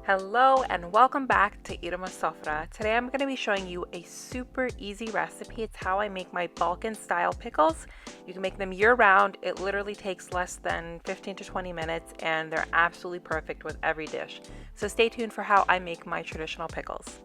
Hello and welcome back to Irma Sofra. Today I'm going to be showing you a super easy recipe. It's how I make my Balkan style pickles. You can make them year round. It literally takes less than 15 to 20 minutes and they're absolutely perfect with every dish. So stay tuned for how I make my traditional pickles.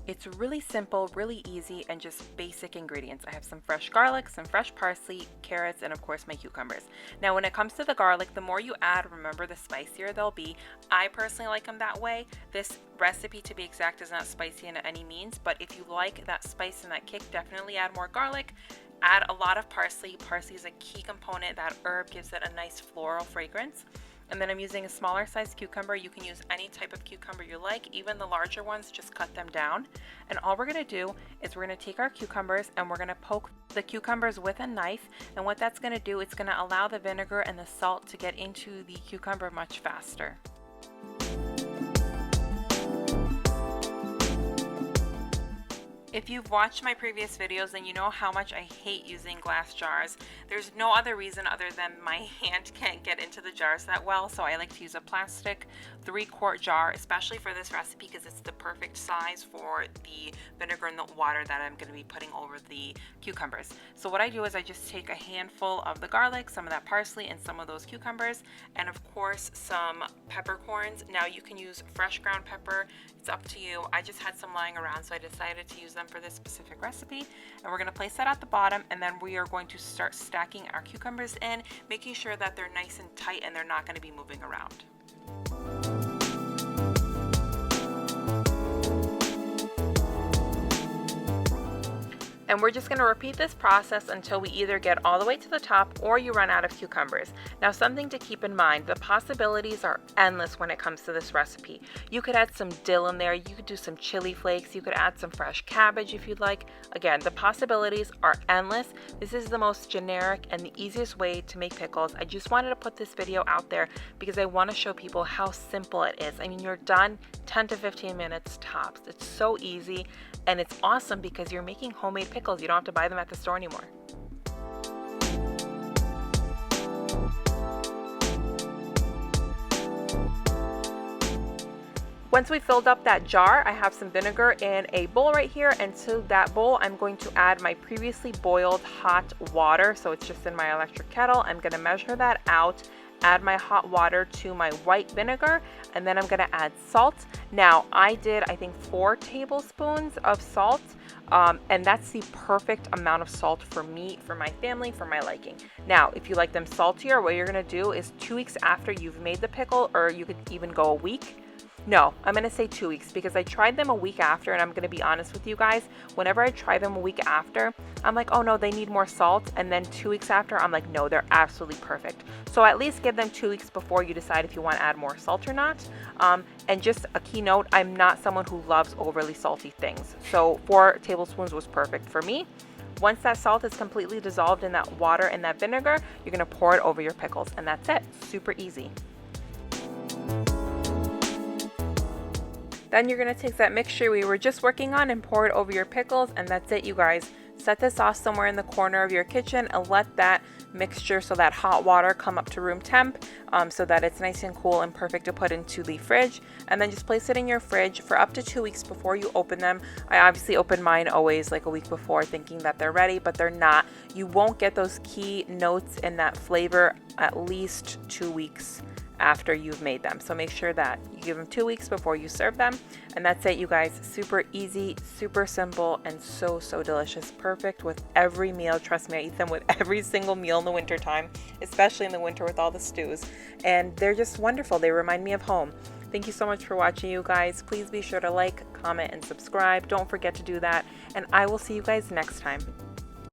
It's really simple, really easy, and just basic ingredients. I have some fresh garlic, some fresh parsley, carrots, and of course my cucumbers. Now when it comes to the garlic, the more you add, remember, the spicier they'll be. I personally like them that way. This recipe, to be exact, is not spicy in any means, but if you like that spice and that kick, definitely add more garlic. Add a lot of parsley. Parsley is a key component. That herb gives it a nice floral fragrance. And then I'm using a smaller size cucumber. You can use any type of cucumber you like, even the larger ones, just cut them down. And all we're gonna do is we're gonna take our cucumbers and we're gonna poke the cucumbers with a knife. And what that's gonna do, it's gonna allow the vinegar and the salt to get into the cucumber much faster. If you've watched my previous videos, then you know how much I hate using glass jars. There's no other reason other than my hand can't get into the jars that well, so I like to use a plastic 3-quart jar, especially for this recipe because it's the perfect size for the vinegar and the water that I'm going to be putting over the cucumbers. So what I do is I just take a handful of the garlic, some of that parsley, and some of those cucumbers, and of course some peppercorns. Now you can use fresh ground pepper. It's up to you. I just had some lying around, so I decided to use them for this specific recipe. And we're going to place that at the bottom, and then we are going to start stacking our cucumbers in, making sure that they're nice and tight and they're not going to be moving around. And we're just going to repeat this process until we either get all the way to the top or you run out of cucumbers. Now, something to keep in mind, the possibilities are endless when it comes to this recipe. You could add some dill in there, you could do some chili flakes, you could add some fresh cabbage if you'd like. Again, the possibilities are endless. This is the most generic and the easiest way to make pickles. I just wanted to put this video out there because I want to show people how simple it is. I mean, you're done 10 to 15 minutes tops. It's so easy, and it's awesome because you're making homemade pickles. You don't have to buy them at the store anymore. Once we filled up that jar, I have some vinegar in a bowl right here, and to that bowl I'm going to add my previously boiled hot water. So it's just in my electric kettle. I'm going to measure that out, add my hot water to my white vinegar, and then I'm going to add salt. Now I did, I think, 4 tablespoons of salt, and that's the perfect amount of salt for me, for my family, for my liking. Now if you like them saltier, what you're going to do is 2 weeks after you've made the pickle, or you could even go a week. No, I'm going to say 2 weeks because I tried them a week after, and I'm going to be honest with you guys, whenever I try them a week after, I'm like, oh no, they need more salt, and then 2 weeks after, I'm like, no, they're absolutely perfect. So at least give them 2 weeks before you decide if you want to add more salt or not. And just a key note, I'm not someone who loves overly salty things, so 4 tablespoons was perfect for me. Once that salt is completely dissolved in that water and that vinegar, you're going to pour it over your pickles, and that's it. Super easy. Then you're going to take that mixture we were just working on and pour it over your pickles, and that's it, you guys. Set this off somewhere in the corner of your kitchen and let that mixture, so that hot water, come up to room temp, so that it's nice and cool and perfect to put into the fridge. And then just place it in your fridge for up to 2 weeks before you open them. I obviously open mine always like a week before, thinking that they're ready, but they're not. You won't get those key notes in that flavor at least 2 weeks after you've made them. So make sure that you give them 2 weeks before you serve them. And that's it, you guys. Super easy, super simple, and so delicious. Perfect with every meal. Trust me, I eat them with every single meal in the winter time, especially in the winter with all the stews. And they're just wonderful. They remind me of home. Thank you so much for watching, you guys. Please be sure to like, comment, and subscribe. Don't forget to do that. And I will see you guys next time.